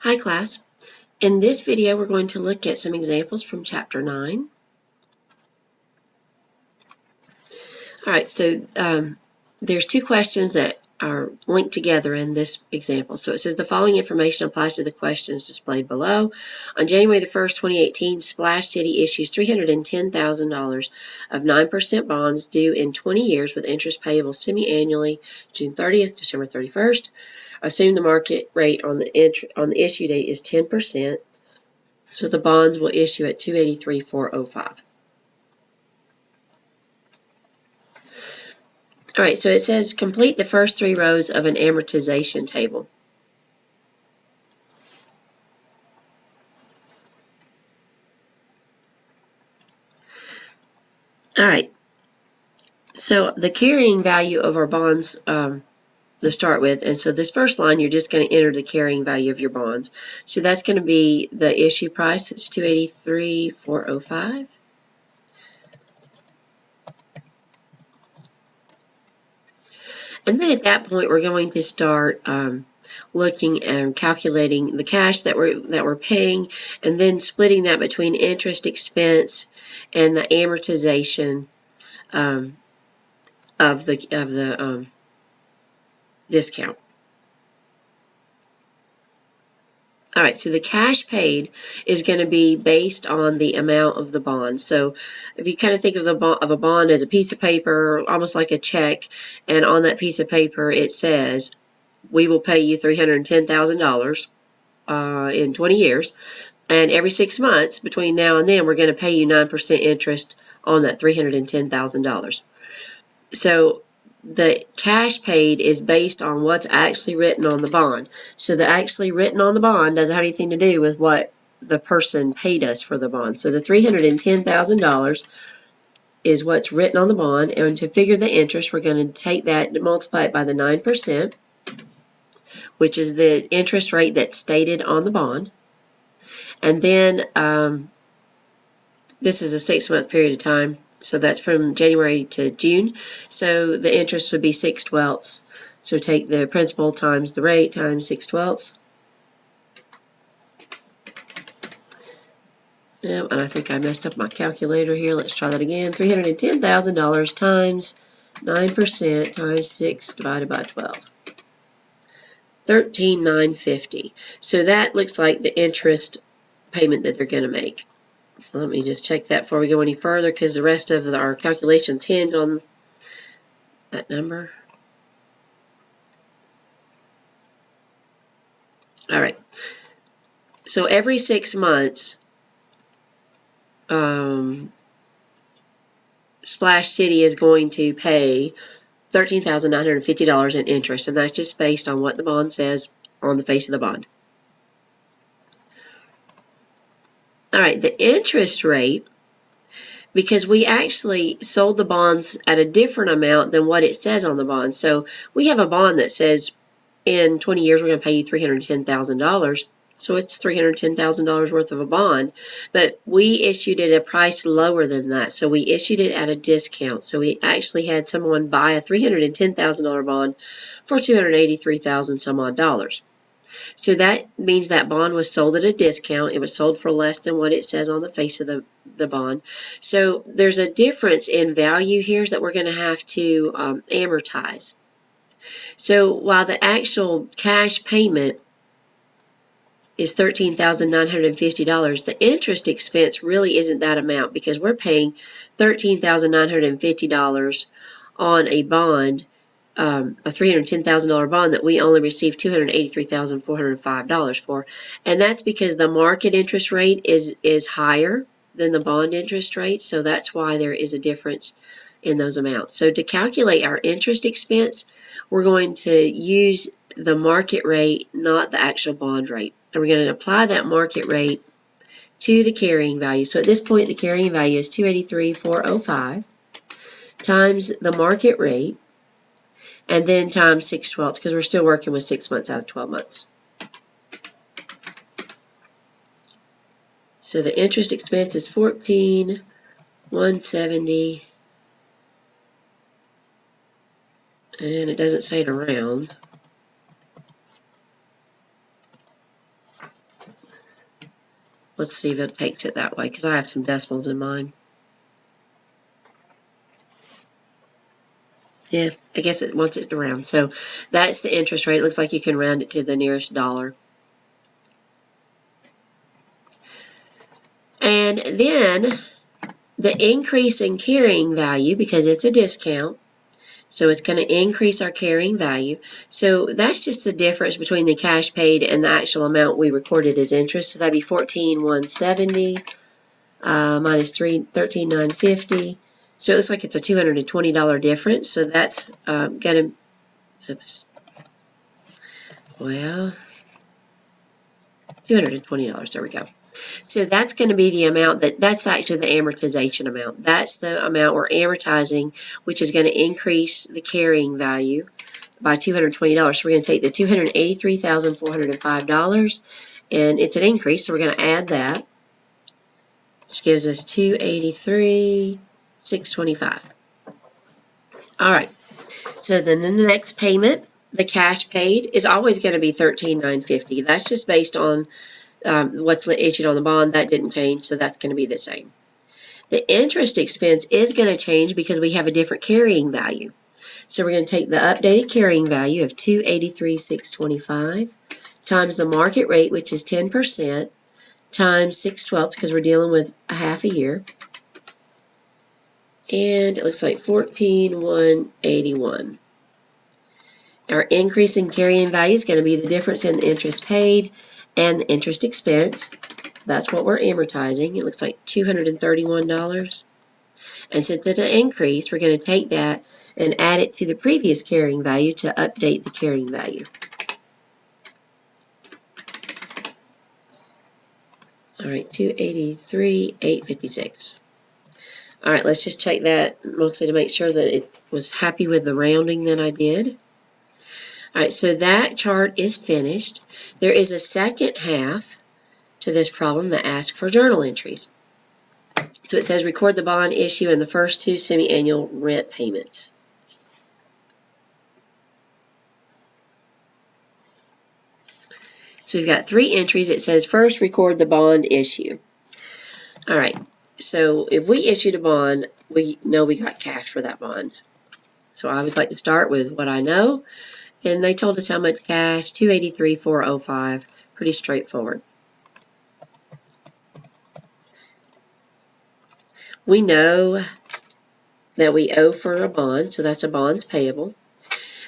Hi class. In this video we're going to look at some examples from chapter 9. Alright, so there's two questions that are linked together in this example. So it says the following information applies to the questions displayed below. On January the 1st, 2018, Splash City issues $310,000 of 9% bonds due in 20 years with interest payable semi-annually June 30th, December 31st. Assume the market rate on the issue date is 10%. So the bonds will issue at 283,405. All right, so it says complete the first three rows of an amortization table. All right, so the carrying value of our bonds to start with, and so this first line you're just going to enter the carrying value of your bonds. So that's going to be the issue price. It's 283,405. And then at that point, we're going to start looking and calculating the cash that we're paying, and then splitting that between interest expense and the amortization of the discount. All right, so the cash paid is going to be based on the amount of the bond. So if you kind of think of a bond as a piece of paper, almost like a check, and on that piece of paper it says, we will pay you $310,000 in 20 years, and every 6 months between now and then we're going to pay you 9% interest on that $310,000. So the cash paid is based on what's actually written on the bond. So the actually written on the bond doesn't have anything to do with what the person paid us for the bond. So the $310,000 is what's written on the bond, and to figure the interest, we're going to take that and multiply it by the 9%, which is the interest rate that's stated on the bond. And then this is a 6-month period of time. So that's from January to June. So the interest would be 6/12. So take the principal times the rate times 6/12. Yeah, and I think I messed up my calculator here. Let's try that again. $310,000 times 9% times 6 divided by 12. 13,950. So that looks like the interest payment that they're going to make. Let me just check that before we go any further, because the rest of our calculations hinge on that number. All right. So every 6 months, Splash City is going to pay $13,950 in interest, and that's just based on what the bond says on the face of the bond. All right, the interest rate, because we actually sold the bonds at a different amount than what it says on the bond. So we have a bond that says in 20 years we're going to pay you $310,000. So it's $310,000 worth of a bond, but we issued it a price lower than that. So we issued it at a discount. So we actually had someone buy a $310,000 bond for $283,000 some odd dollars. So that means that bond was sold at a discount. It was sold for less than what it says on the face of the bond. So there's a difference in value here that we're going to have to amortize. So while the actual cash payment is $13,950, the interest expense really isn't that amount, because we're paying $13,950 on a bond, a $310,000 bond that we only received $283,405 for, and that's because the market interest rate is higher than the bond interest rate, so that's why there is a difference in those amounts. So to calculate our interest expense, we're going to use the market rate, not the actual bond rate. And we're going to apply that market rate to the carrying value. So at this point, the carrying value is 283,405 times the market rate, and then times 6/12, because we're still working with 6 months out of 12 months. So the interest expense is 14,170, and it doesn't say it around. Let's see if it takes it that way, because I have some decimals in mine. Yeah, I guess it wants it to round. So that's the interest rate. It looks like you can round it to the nearest dollar. And then the increase in carrying value, because it's a discount, so it's going to increase our carrying value. So that's just the difference between the cash paid and the actual amount we recorded as interest. So that'd be $14,170 minus $13,950. So it looks like it's a $220 difference. So that's going to, oops, well, $220. There we go. So that's going to be the amount that's actually the amortization amount. That's the amount we're amortizing, which is going to increase the carrying value by $220. So we're going to take the $283,405, and it's an increase, so we're going to add that, which gives us $283,625. All right. So then the next payment, the cash paid, is always going to be $13,950. That's just based on what's issued on the bond. That didn't change, so that's going to be the same. The interest expense is going to change because we have a different carrying value. So we're going to take the updated carrying value of $283,625 times the market rate, which is 10%, times 6/12, because we're dealing with a half a year. And it looks like $14,181. Our increase in carrying value is going to be the difference in the interest paid and the interest expense. That's what we're amortizing. It looks like $231. And since it's an increase, we're going to take that and add it to the previous carrying value to update the carrying value. All right, $283,856. All right, let's just check that, mostly to make sure that it was happy with the rounding that I did. All right, so that chart is finished. There is a second half to this problem that asks for journal entries. So it says record the bond issue and the first 2 semi-annual rent payments. So we've got 3 entries. It says first record the bond issue. All right, so if we issued a bond, we know we got cash for that bond. So I would like to start with what I know. And they told us how much cash, $283,405. Pretty straightforward. We know that we owe for a bond, so that's a bonds payable.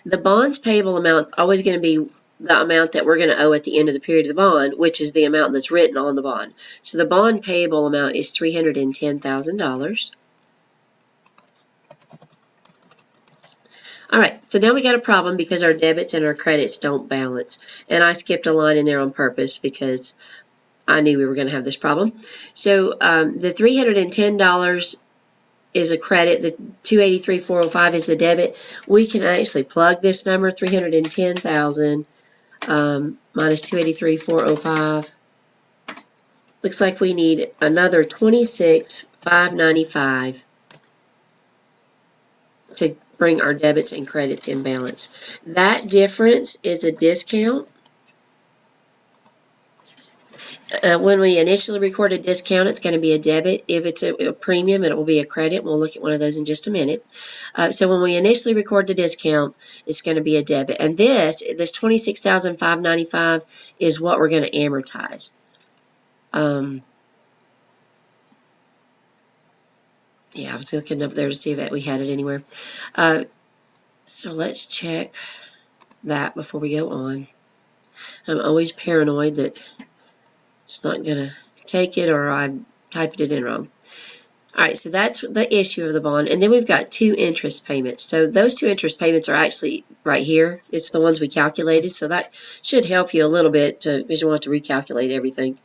The bonds payable amount is always going to be the amount that we're going to owe at the end of the period of the bond, which is the amount that's written on the bond. So the bond payable amount is $310,000. All right, so now we got a problem because our debits and our credits don't balance. And I skipped a line in there on purpose because I knew we were going to have this problem. So the $310 is a credit. The $283,405 is the debit. We can actually plug this number, $310,000 minus $283,405. Looks like we need another $26,595 to bring our debits and credits in balance. That difference is the discount. When we initially record a discount, it's going to be a debit. If it's a premium, it will be a credit. We'll look at one of those in just a minute. So when we initially record the discount, it's going to be a debit. And this $26,595 is what we're going to amortize. Yeah, I was looking up there to see if we had it anywhere. So let's check that before we go on. I'm always paranoid that it's not going to take it or I typed it in wrong. All right, so that's the issue of the bond. And then we've got 2 interest payments. So those 2 interest payments are actually right here. It's the ones we calculated. So that should help you a little bit because you want to recalculate everything.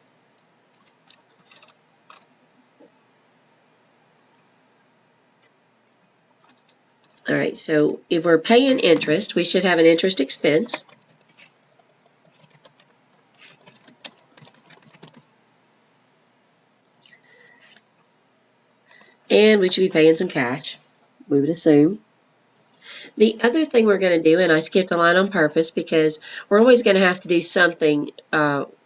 All right, so if we're paying interest, we should have an interest expense. And we should be paying some cash, we would assume. The other thing we're going to do, and I skipped a line on purpose because we're always going to have to do something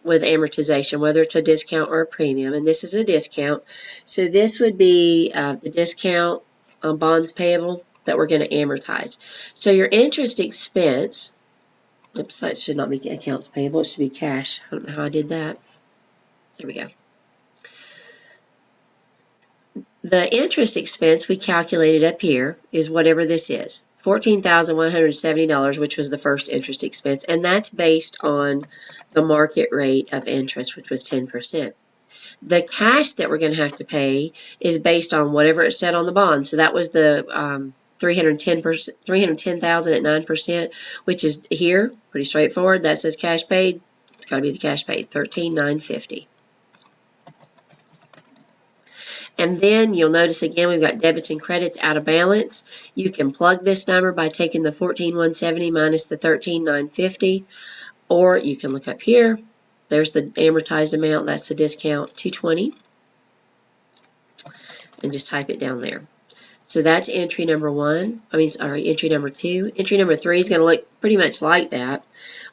with amortization, whether it's a discount or a premium, and this is a discount. So this would be the discount on bonds payable that we're going to amortize. So your interest expense, oops, that should not be accounts payable, it should be cash. I don't know how I did that. There we go. The interest expense we calculated up here is whatever this is, $14,170, which was the first interest expense, and that's based on the market rate of interest, which was 10%. The cash that we're going to have to pay is based on whatever it said on the bond. So that was the $310,000 at 9%, which is here, pretty straightforward. That says cash paid. It's got to be the cash paid, $13,950. And then you'll notice again we've got debits and credits out of balance. You can plug this number by taking the $14,170 minus the $13,950, or you can look up here. There's the amortized amount. That's the discount, $220, and just type it down there. So that's entry number one. Entry number two. Entry number three is going to look pretty much like that.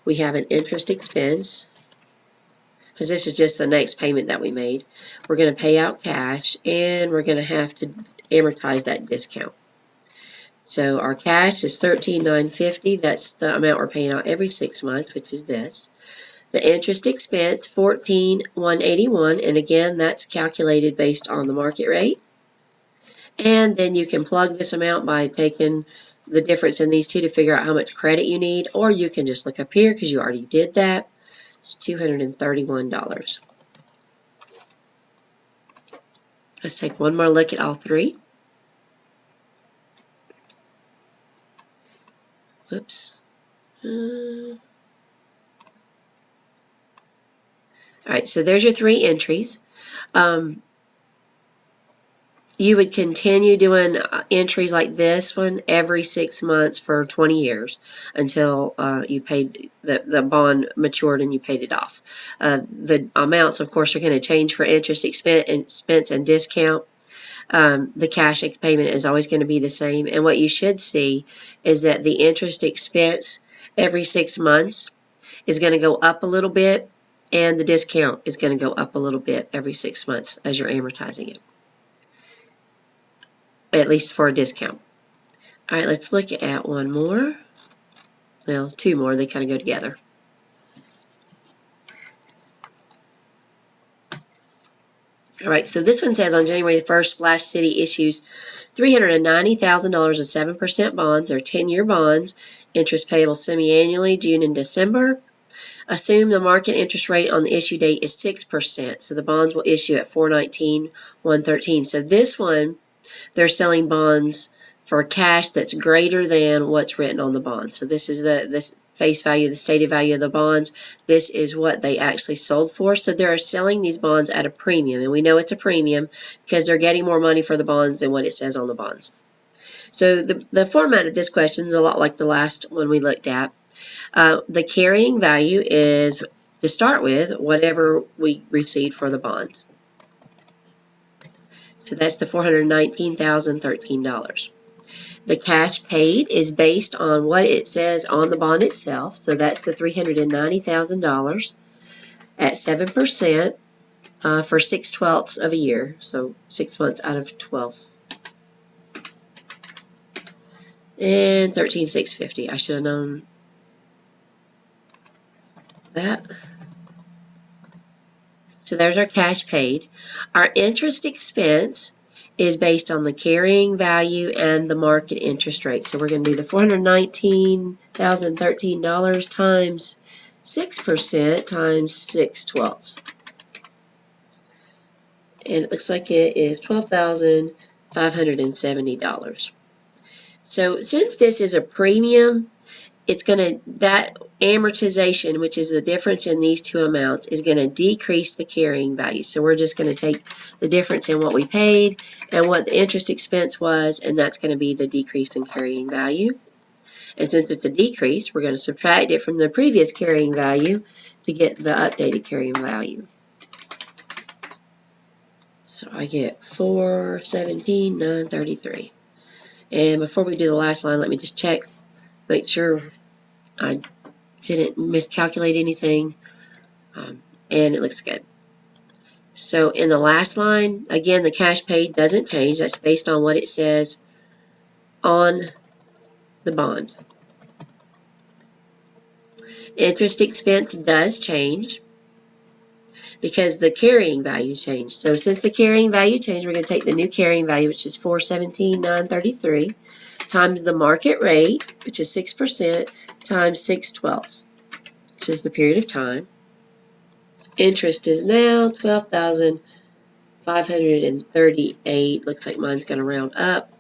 We have an interest expense, because this is just the next payment that we made. We're going to pay out cash, and we're going to have to amortize that discount. So our cash is $13,950. That's the amount we're paying out every 6 months, which is this. The interest expense, $14,181, and again, that's calculated based on the market rate. And then you can plug this amount by taking the difference in these two to figure out how much credit you need, or you can just look up here because you already did that. It's $231. Let's take one more look at all three. Whoops. All right, so there's your three entries. You would continue doing entries like this one every 6 months for 20 years until you paid the bond matured and you paid it off. The amounts, of course, are going to change for interest expense and discount. The cash payment is always going to be the same. And what you should see is that the interest expense every 6 months is going to go up a little bit, and the discount is going to go up a little bit every 6 months as you're amortizing it, at least for a discount. All right, let's look at one more. Well, two more. They kind of go together. All right, so this one says on January 1st, Splash City issues $390,000 of 7% bonds or 10-year bonds, interest payable semi-annually, June and December. Assume the market interest rate on the issue date is 6%, so the bonds will issue at $419,113. So this one, they're selling bonds for cash that's greater than what's written on the bonds. So this is this face value, the stated value of the bonds. This is what they actually sold for. So they're selling these bonds at a premium, and we know it's a premium because they're getting more money for the bonds than what it says on the bonds. So the format of this question is a lot like the last one we looked at. The carrying value is, to start with, whatever we received for the bond. So that's the $419,013. The cash paid is based on what it says on the bond itself. So that's the $390,000 at 7% for 6/12 of a year. So 6 months out of 12. And $13,650. I should have known that. So there's our cash paid. Our interest expense is based on the carrying value and the market interest rate. So we're going to do the $419,013 times 6% times 6/12. And it looks like it is $12,570. So since this is a premium, it's going to, that amortization, which is the difference in these two amounts, is going to decrease the carrying value. So we're just going to take the difference in what we paid and what the interest expense was, and that's going to be the decrease in carrying value. And since it's a decrease, we're going to subtract it from the previous carrying value to get the updated carrying value. So I get $417,933. And before we do the last line, let me just check, make sure I didn't miscalculate anything. and it looks good. So in the last line, again, the cash paid doesn't change. That's based on what it says on the bond. Interest expense does change because the carrying value changed. So since the carrying value changed, we're going to take the new carrying value, which is $417,933, times the market rate, which is 6%, times 6/12, which is the period of time. Interest is now $12,538. Looks like mine's going to round up.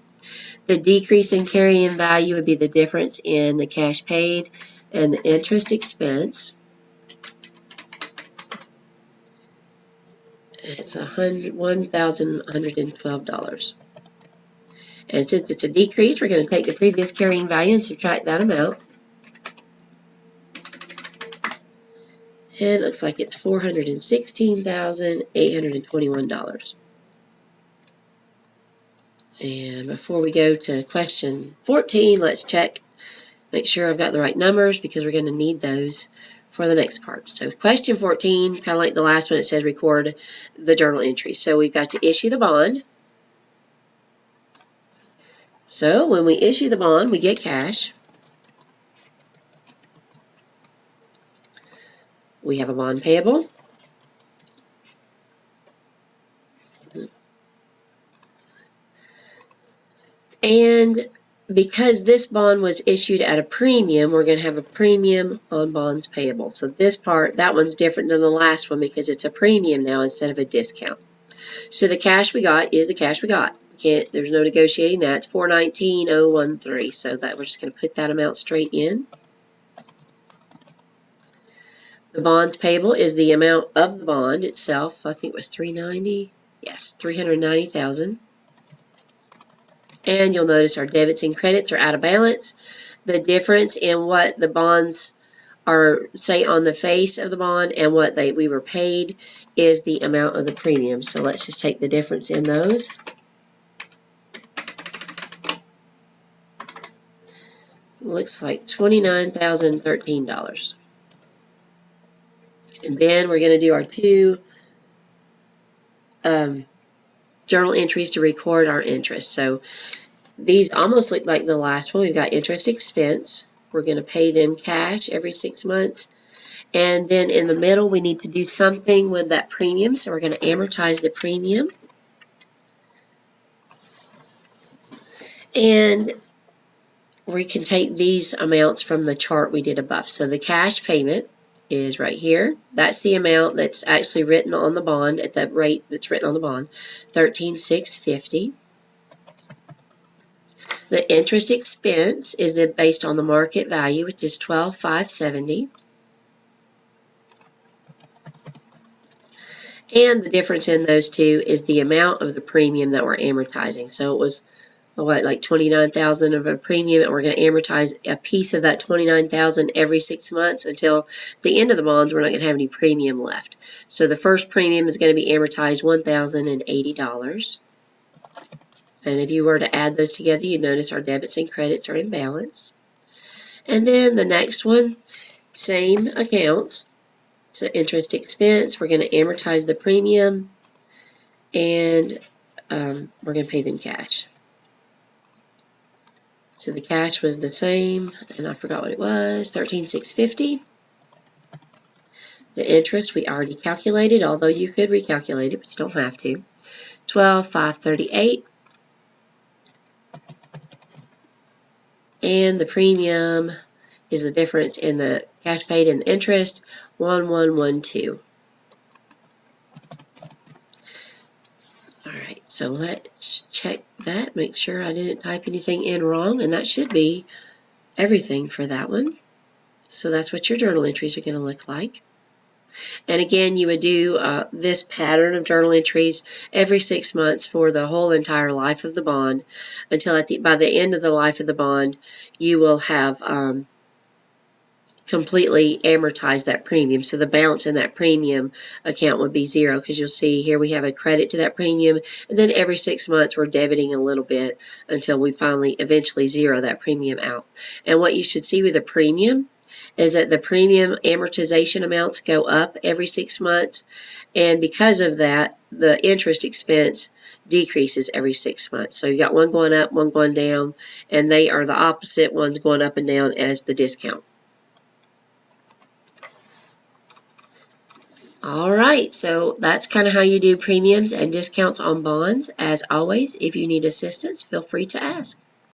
The decrease in carrying value would be the difference in the cash paid and the interest expense. It's $1,112. And since it's a decrease, we're going to take the previous carrying value and subtract that amount. And it looks like it's $416,821. And before we go to question 14, let's check, make sure I've got the right numbers because we're going to need those for the next part. So question 14, kind of like the last one, it says record the journal entry. So we've got to issue the bond. So when we issue the bond, we get cash. We have a bond payable. And because this bond was issued at a premium, we're going to have a premium on bonds payable. So this part, that one's different than the last one because it's a premium now instead of a discount. So the cash we got is the cash we got. There's no negotiating that. It's $419,013. So that we're just going to put that amount straight in. The bonds payable is the amount of the bond itself. I think it was $390,000. Yes, $390,000. And you'll notice our debits and credits are out of balance. The difference in what the bonds are, say, on the face of the bond and what we were paid is the amount of the premium. So let's just take the difference in those. Looks like $29,013. And then we're going to do our two journal entries to record our interest. So these almost look like the last one. We've got interest expense. We're going to pay them cash every 6 months. And then in the middle, we need to do something with that premium. So we're going to amortize the premium. And we can take these amounts from the chart we did above. So the cash payment is right here. That's the amount that's actually written on the bond at the rate that's written on the bond, $13,650. The interest expense is based on the market value, which is $12,570. And the difference in those two is the amount of the premium that we're amortizing. So it was like $29,000 of a premium, and we're going to amortize a piece of that $29,000 every 6 months until the end of the bonds. We're not going to have any premium left. So the first premium is going to be amortized $1,080. And if you were to add those together, you'd notice our debits and credits are in balance. And then the next one, same accounts. So interest expense, we're going to amortize the premium, and we're going to pay them cash. So the cash was the same, and I forgot what it was, $13,650. The interest we already calculated, although you could recalculate it, but you don't have to. $12,538. And the premium is the difference in the cash paid and the interest, $1,112. Alright, so let's check that, make sure I didn't type anything in wrong, and that should be everything for that one. So that's what your journal entries are going to look like. And again, you would do this pattern of journal entries every 6 months for the whole entire life of the bond until by the end of the life of the bond, you will have completely amortize that premium. So the balance in that premium account would be zero, because you'll see here we have a credit to that premium, and then every 6 months we're debiting a little bit until we finally eventually zero that premium out. And what you should see with a premium is that the premium amortization amounts go up every 6 months, and because of that, the interest expense decreases every 6 months. So you got one going up, one going down, and they are the opposite, ones going up and down as the discount. All right, so that's kind of how you do premiums and discounts on bonds. As always, if you need assistance, feel free to ask.